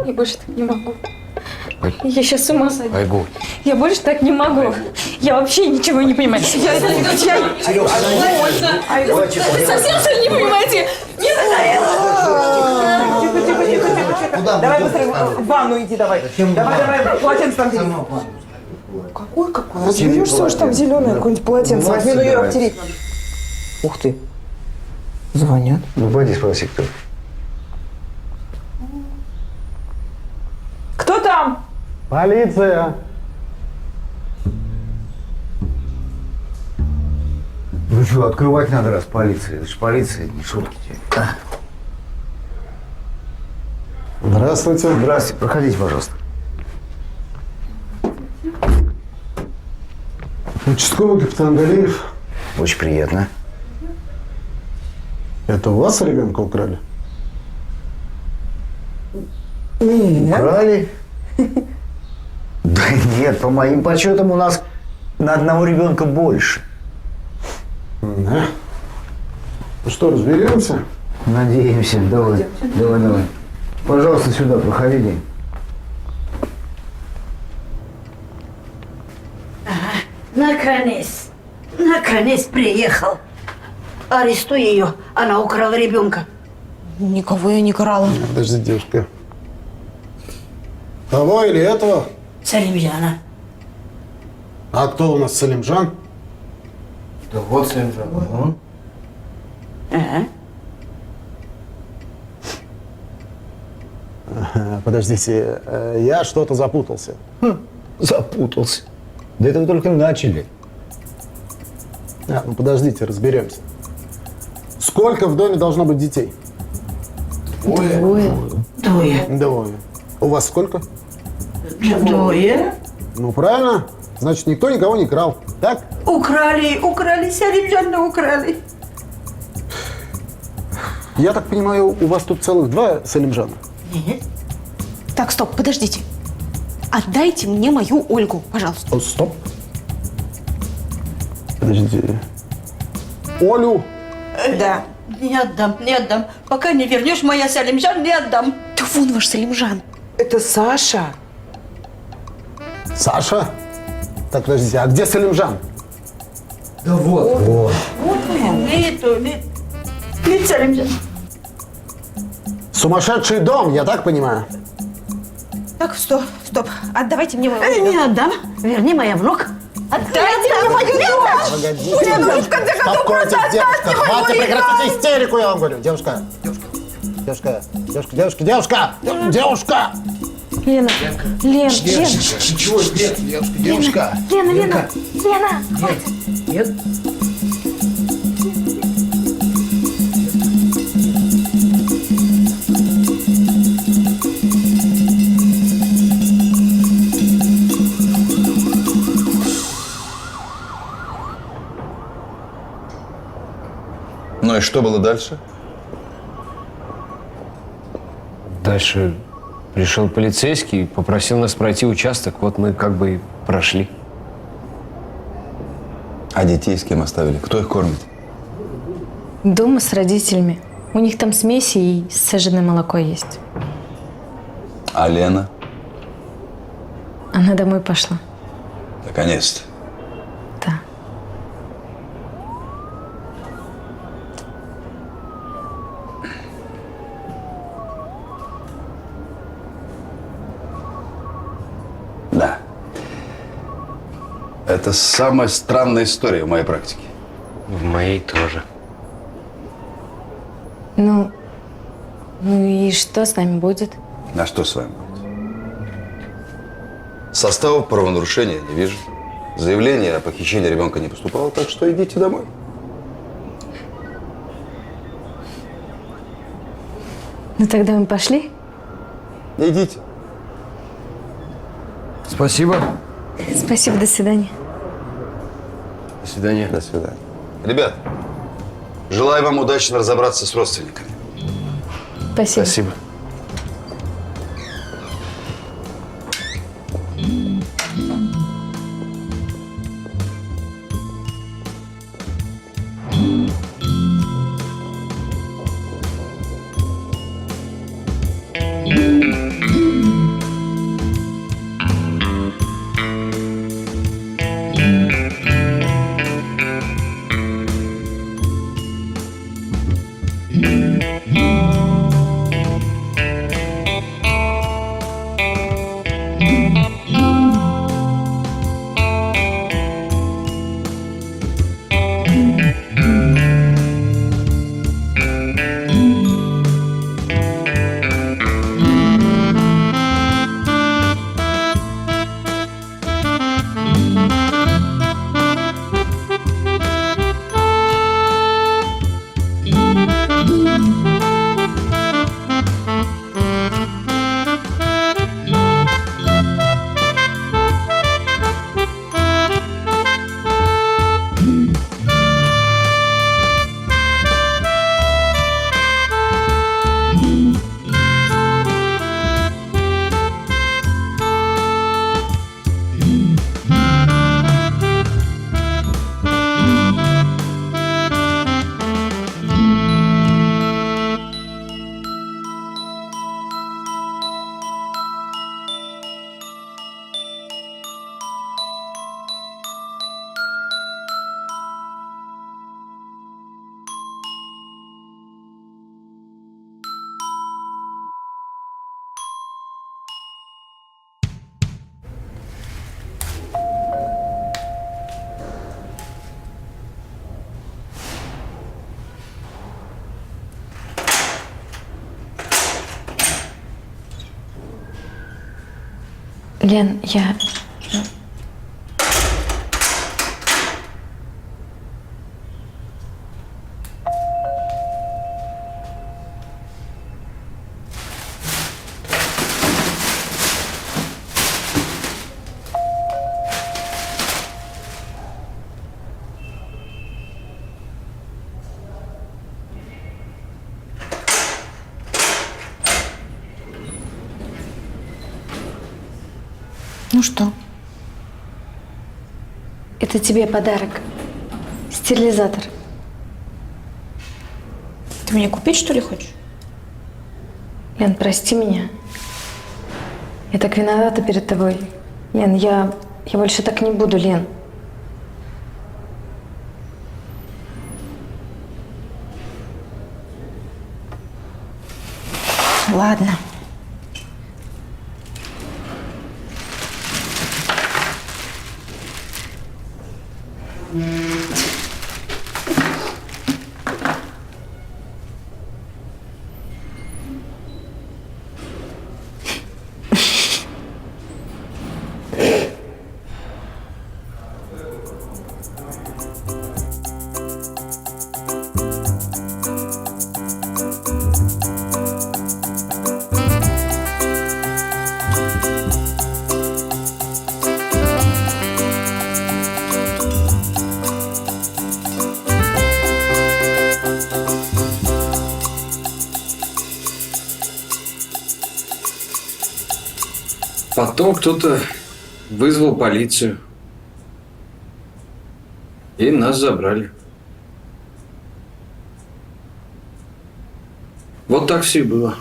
Я больше так не могу. Я сейчас с ума сойду. Айгуль. Я больше так не могу. Я вообще ничего не понимаю. Вы совсем что ли не понимаете? Куда Давай мы быстрее идем? в ванну иди, давай. Давай, полотенце там бери. Какой? Разберешься уж там зеленое какое-нибудь полотенце. Возьми, ну ее обтереть надо. Ух ты. Звонят. Ну, пойди спроси, кто. Кто там? Полиция! Ну что, открывать надо, раз полиция. Это же полиция, не шутки. Здравствуйте. Здравствуйте, проходите, пожалуйста. Участковый капитан Галеев. Очень приятно. Это у вас ребенка украли? Украли? Да нет, по моим подсчетам у нас на одного ребенка больше. Да. Ну что, разберемся? Надеемся. Давай. Пожалуйста, сюда, проходите. Наконец приехал. Арестуй ее, она украла ребенка. Никого я не крала. Подожди, девушка. Того или этого? Салимжана. А кто у нас Салимжан? Да вот Салимжан. Ага. Подождите, я что-то запутался. Запутался. Да это вы только начали. Ну подождите, разберемся. Сколько в доме должно быть детей? Двое. Двое. У вас сколько? Двое. Ну правильно. Значит, никто никого не крал. Так? Украли, Салимжана украли. Я так понимаю, у вас тут целых два Салимжана? Нет. Так, стоп, подождите. Отдайте мне мою Ольгу, пожалуйста. О, стоп. Подождите. Олю? Да. Не отдам. Пока не вернешь моя Салимжан, не отдам. Да вон ваш Салимжан. Это Саша. Саша? Так, подождите, а где Салимжан? Да вот. Вот. Нет Салимжан. Сумасшедший дом, я так понимаю. Так, стоп. Отдавайте мне мою Ольгу. Не отдам. Верни моя внук. Отдайте мне мою дочь! Погодите. Успокойтесь, девушка. Хватит прекратить истерику, я вам говорю. Девушка. Девушка. Лена. Чего? Нет, девушка. Лена. Нет. Ну и что было дальше? Дальше пришел полицейский, попросил нас пройти участок. Вот мы как бы и прошли. А детей с кем оставили? Кто их кормит? Дома с родителями. У них там смеси и сцеженное молоко есть. А Лена? Она домой пошла. Наконец-то. Да. Это самая странная история в моей практике. В моей тоже. Ну и что с нами будет? А что с вами будет? Составов правонарушения не вижу. Заявление о похищении ребенка не поступало, так что идите домой. Ну тогда мы пошли? Идите. Спасибо. Спасибо, до свидания. До свидания. До свидания. Ребят, желаю вам удачно разобраться с родственниками. Спасибо. Спасибо. Лен, я... Ну что? Это тебе подарок. Стерилизатор. Ты мне купить, что ли, хочешь? Лен, прости меня. Я так виновата перед тобой. Лен, я больше так не буду, Лен. Ладно. Потом кто-то вызвал полицию. И нас забрали. Вот так все и было.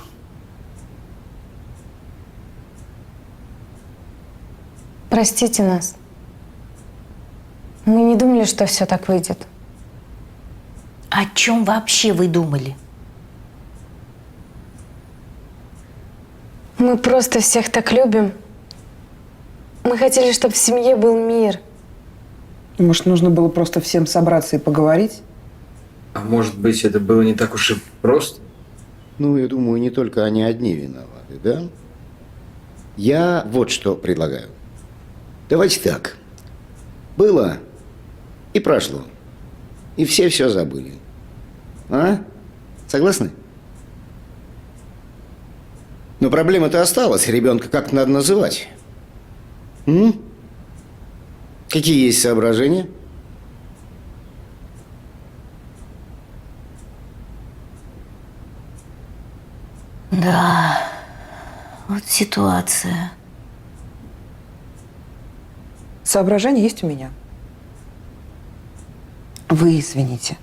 Простите нас. Мы не думали, что все так выйдет. О чем вообще вы думали? Мы просто всех так любим. Мы хотели, чтобы в семье был мир. Может, нужно было просто всем собраться и поговорить? А может быть, это было не так уж и просто? Ну, я думаю, не только они одни виноваты, да? Я вот что предлагаю. Давайте так. Было и прошло. И все забыли. А? Согласны? Но проблема-то осталась. Ребенка как надо называть? Какие есть соображения? Да, вот ситуация. Соображение есть у меня. Вы извините,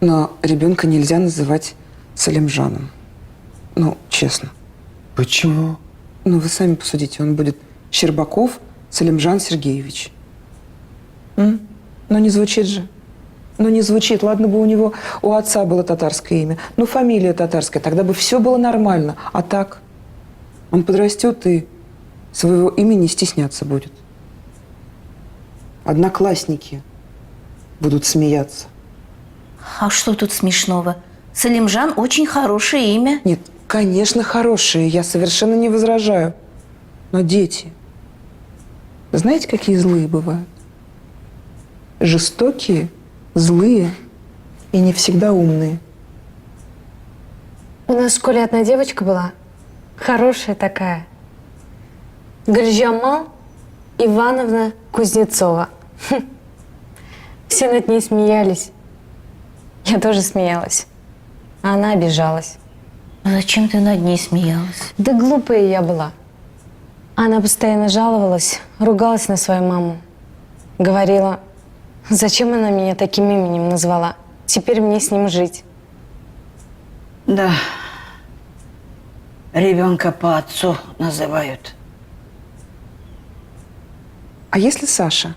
но ребенка нельзя называть Салимжаном. Ну, честно. Почему? Ну, вы сами посудите, он будет Щербаков Салимжан Сергеевич. Ну, не звучит же. Ну, не звучит. Ладно бы у него, у отца было татарское имя. Ну, фамилия татарская. Тогда бы все было нормально. А так, он подрастет и своего имени стесняться будет. Одноклассники будут смеяться. А что тут смешного? Салимжан очень хорошее имя. Нет, конечно, хорошие. Я совершенно не возражаю. Но дети, знаете, какие злые бывают? Жестокие, злые и не всегда умные. У нас в школе одна девочка была, хорошая такая. Гульжамал Ивановна Кузнецова. Все над ней смеялись. Я тоже смеялась. А она обижалась. Зачем ты над ней смеялась? Да глупая я была. Она постоянно жаловалась, ругалась на свою маму. Говорила, зачем она меня таким именем назвала? Теперь мне с ним жить. Да. Ребенка по отцу называют. А если Саша?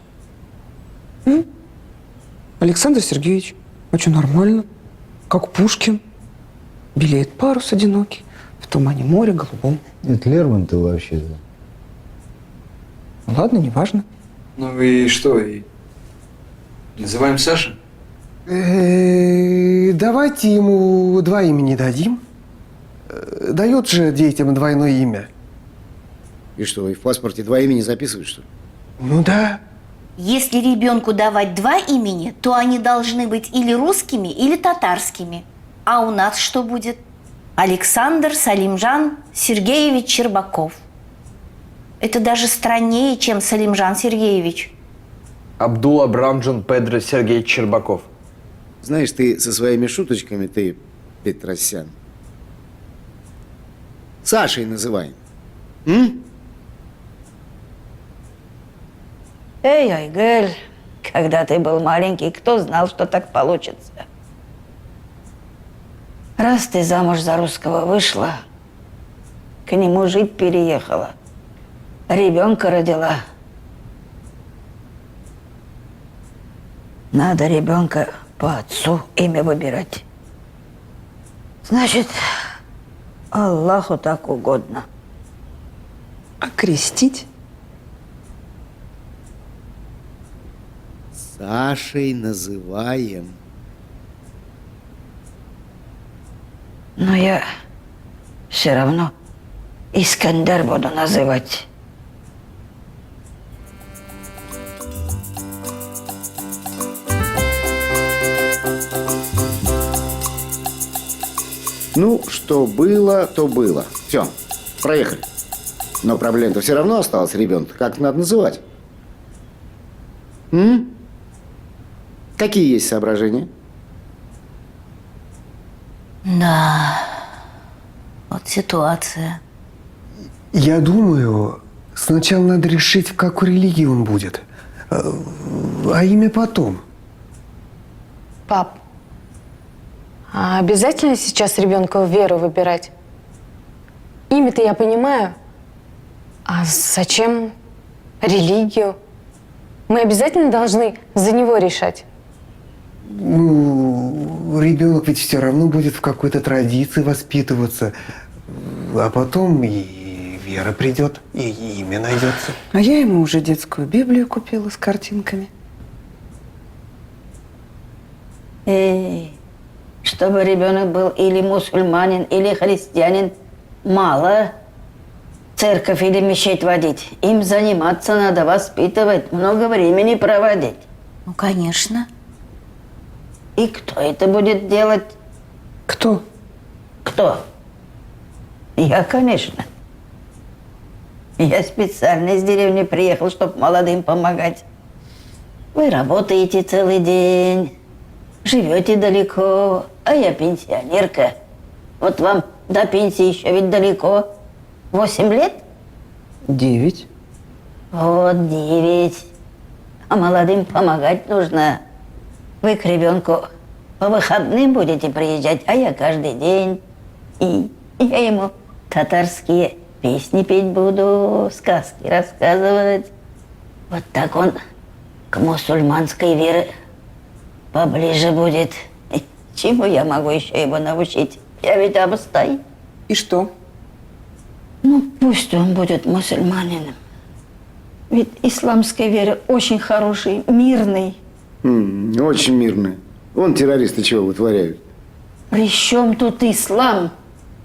Александр Сергеевич. Очень нормально. Как Пушкин. Белеет парус одинокий в тумане моря голубом. Это Лермонтов вообще-то. Ладно, неважно. Ну и что? И называем Саша? Давайте ему два имени дадим. Дают же детям двойное имя. И что, и в паспорте два имени записывают, что ли? Ну да. Если ребенку давать два имени, то они должны быть или русскими, или татарскими. А у нас что будет? Александр Салимжан Сергеевич Щербаков. Это даже страннее, чем Салимжан Сергеевич. Абдул Абрамджан Педро Сергеевич Щербаков. Знаешь, ты со своими шуточками, ты, Петросян, Сашей называем. Эй, Айгуль, когда ты был маленький, кто знал, что так получится? Раз ты замуж за русского вышла, к нему жить переехала, ребенка родила. Надо ребенка по отцу имя выбирать. Значит, Аллаху так угодно. А крестить? Сашей называем. Но я все равно Искандер буду называть. Ну, что было, то было. Все, проехали. Но проблема-то все равно осталась, ребенка. Как надо называть? Какие есть соображения? Да, вот ситуация. Я думаю, сначала надо решить, в какой религии он будет, а имя потом. Пап, а обязательно сейчас ребенку веру выбирать? Имя-то я понимаю. А зачем религию? Мы обязательно должны за него решать? Ну, ребенок ведь все равно будет в какой-то традиции воспитываться, а потом и вера придет, и имя найдется. А я ему уже детскую Библию купила с картинками. Чтобы ребенок был или мусульманин, или христианин, мало церковь или мечеть водить. Им заниматься надо, воспитывать, много времени проводить. Ну, конечно. И кто это будет делать? Кто? Кто? Я, конечно. Я специально из деревни приехал, чтобы молодым помогать. Вы работаете целый день, живете далеко, а я пенсионерка. Вот вам до пенсии еще ведь далеко. 8 лет? 9. Вот 9. А молодым помогать нужно. Вы к ребенку по выходным будете приезжать, а я каждый день. И я ему татарские песни петь буду, сказки рассказывать. Вот так он к мусульманской вере поближе будет. Чему я могу еще его научить? Я ведь обстай. И что? Ну, пусть он будет мусульманином. Ведь исламская вера очень хороший, мирный. Очень мирно. Вон террористы чего вытворяют. При чем тут ислам?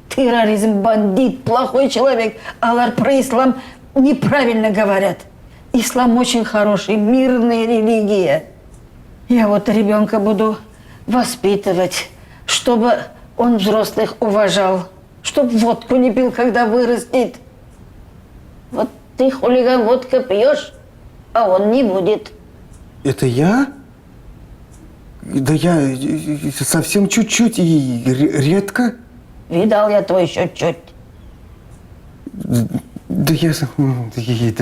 Терроризм, бандит, плохой человек. Аллах про ислам неправильно говорят. Ислам очень хороший, мирная религия. Я вот ребенка буду воспитывать, чтобы он взрослых уважал, чтобы водку не пил, когда вырастет. Вот ты, хулиган, водка пьешь, а он не будет. Это я? Да я совсем чуть-чуть и редко. Видал я твой счет-чуть. Да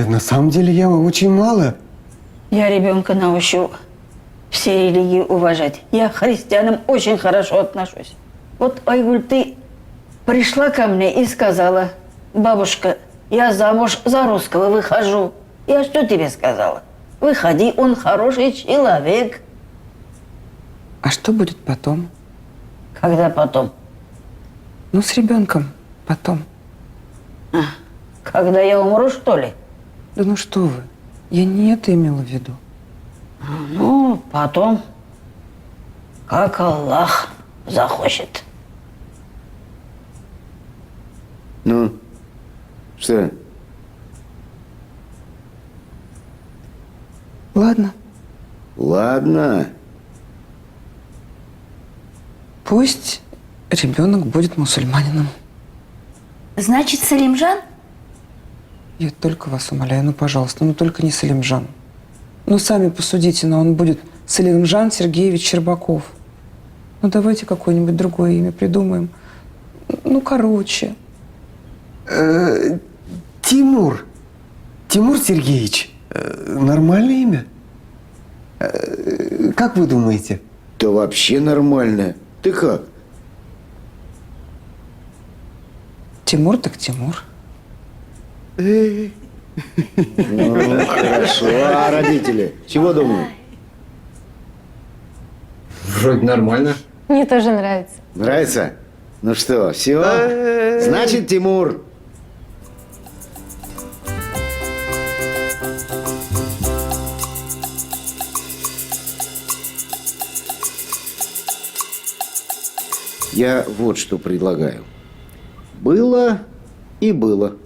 на самом деле я очень мало. Я ребенка научу все религии уважать. Я к христианам очень хорошо отношусь. Вот, Айгуль, ты пришла ко мне и сказала: бабушка, я замуж за русского выхожу. Я что тебе сказала? Выходи, он хороший человек. А что будет потом? Когда потом? Ну, с ребенком потом. Когда я умру, что ли? Да ну что вы, я не это имела в виду. Ну, потом, как Аллах захочет. Ну, что? Ладно. Ладно. Пусть ребенок будет мусульманином. Значит, Салимжан? Я только вас умоляю, ну, пожалуйста, ну, только не Салимжан. Ну, сами посудите, но он будет Салимжан Сергеевич Щербаков. Ну, давайте какое-нибудь другое имя придумаем. Ну, короче. Тимур. Тимур Сергеевич. Нормальное имя? Как вы думаете? Да вообще нормально. Ты как? Тимур так Тимур. Ну, хорошо. А родители? Чего думают? Вроде нормально. Мне тоже нравится. Нравится? Ну что, все? Значит, Тимур. Я вот что предлагаю. Было и было.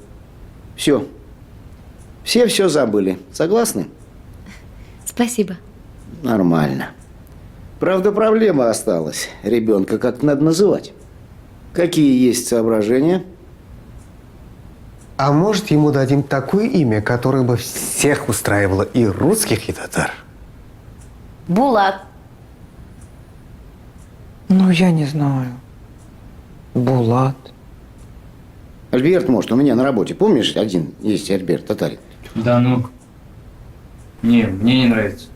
Все. Все забыли. Согласны? Спасибо. Нормально. Правда, проблема осталась. Ребенка как надо называть. Какие есть соображения? А может, ему дадим такое имя, которое бы всех устраивало, и русских, и татар? Булат. Ну, я не знаю. Булат. Альберт, может, у меня на работе. Помнишь, один есть Альберт, татарин? Да ну. Не, мне не нравится.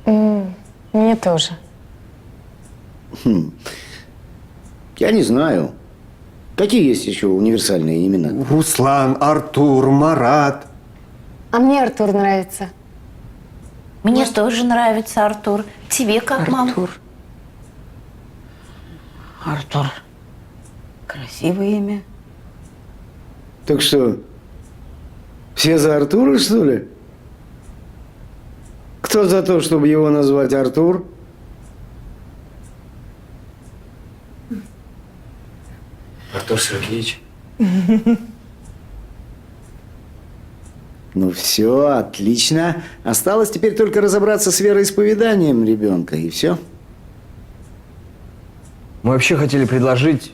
Мне тоже. Я не знаю. Какие есть еще универсальные имена? Руслан, Артур, Марат. А мне Артур нравится. Мне тоже нравится Артур. Тебе как, мам? Артур. Красивое имя. Так что, все за Артура, что ли? Кто за то, чтобы его назвать Артур? Артур Сергеевич. Ну все, отлично. Осталось теперь только разобраться с вероисповеданием ребенка, и все. Мы вообще хотели предложить,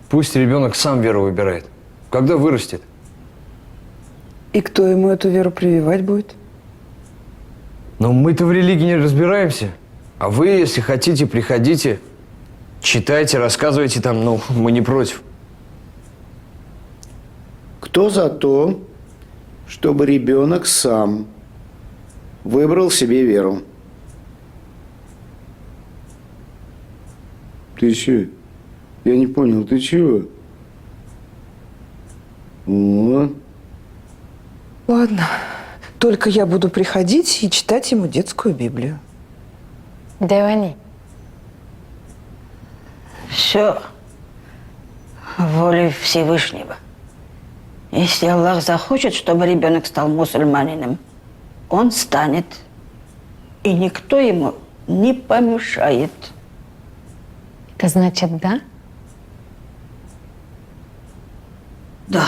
пусть ребенок сам веру выбирает, когда вырастет. И кто ему эту веру прививать будет? Но мы-то в религии не разбираемся. А вы, если хотите, приходите, читайте, рассказывайте там, ну, мы не против. Кто за то, чтобы ребенок сам выбрал себе веру? Ты че? Я не понял, ты чего? Вот. Ладно, только я буду приходить и читать ему детскую Библию. Девани. Все волей Всевышнего. Если Аллах захочет, чтобы ребенок стал мусульманином, он станет. И никто ему не помешает. Это значит да? Да.